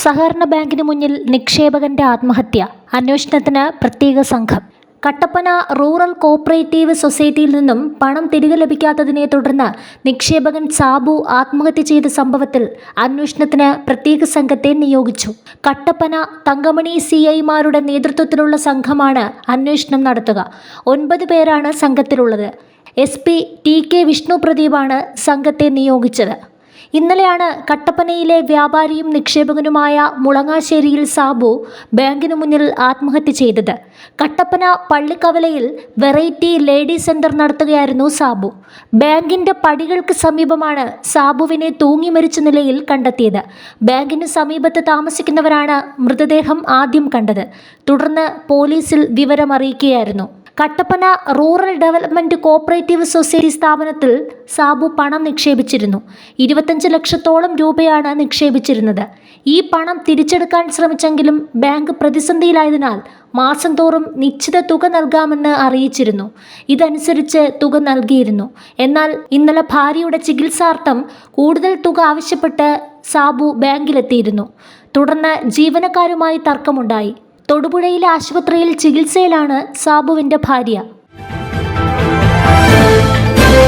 സഹകരണ ബാങ്കിന് മുന്നിൽ നിക്ഷേപകന്റെ ആത്മഹത്യ. അന്വേഷണത്തിന് പ്രത്യേക സംഘം. കട്ടപ്പന റൂറൽ കോഓപ്പറേറ്റീവ് സൊസൈറ്റിയിൽ നിന്നും പണം തിരികെ ലഭിക്കാത്തതിനെ തുടർന്ന് നിക്ഷേപകൻ സാബു ആത്മഹത്യ ചെയ്ത സംഭവത്തിൽ അന്വേഷണത്തിന് പ്രത്യേക സംഘത്തെ നിയോഗിച്ചു. കട്ടപ്പന തങ്കമണി CIമാരുടെ നേതൃത്വത്തിലുള്ള സംഘമാണ് അന്വേഷണം നടത്തുക. 9 പേരാണ് സംഘത്തിലുള്ളത്. SP TK വിഷ്ണു പ്രദീപാണ് സംഘത്തെ നിയോഗിച്ചത്. ഇന്നലെയാണ് കട്ടപ്പനയിലെ വ്യാപാരിയും നിക്ഷേപകനുമായ മുളങ്ങാശ്ശേരിയിൽ സാബു ബാങ്കിനു മുന്നിൽ ആത്മഹത്യ ചെയ്തത്. കട്ടപ്പന പള്ളിക്കവലയിൽ വെറൈറ്റി ലേഡി സെന്റർ നടത്തുകയായിരുന്നു സാബു. ബാങ്കിന്റെ പടികൾക്ക് സമീപമാണ് സാബുവിനെ തൂങ്ങി മരിച്ച നിലയിൽ കണ്ടെത്തിയത്. ബാങ്കിന് സമീപത്ത് താമസിക്കുന്നവരാണ് മൃതദേഹം ആദ്യം കണ്ടത്. തുടർന്ന് പോലീസിൽ വിവരമറിയിക്കുകയായിരുന്നു. Kattappana rural development cooperative society സ്ഥാപനത്തിൽ സാബു പണം നിക്ഷേപിച്ചിരുന്നു. 25 ലക്ഷത്തോളം രൂപയാണ് നിക്ഷേപിച്ചിരുന്നത്. ഈ പണം തിരിച്ചെടുക്കാൻ ശ്രമിച്ചെങ്കിലും ബാങ്ക് പ്രതിസന്ധിയിലായതിനാൽ മാസം തോറും നിശ്ചിത തുക നൽകാമെന്ന് അറിയിച്ചിരുന്നു. ഇതനുസരിച്ച് തുക നൽകിയിരുന്നു. എന്നാൽ ഇന്നലെ ഭാര്യയുടെ ചികിത്സാർത്ഥം കൂടുതൽ തുക ആവശ്യപ്പെട്ട് സാബു ബാങ്കിലെത്തിയിരുന്നു. തുടർന്ന് ജീവനക്കാരുമായി തർക്കമുണ്ടായി. തൊടുപുഴയിലെ ആശുപത്രിയിൽ ചികിത്സയിലാണ് സാബുവിൻ്റെ ഭാര്യ.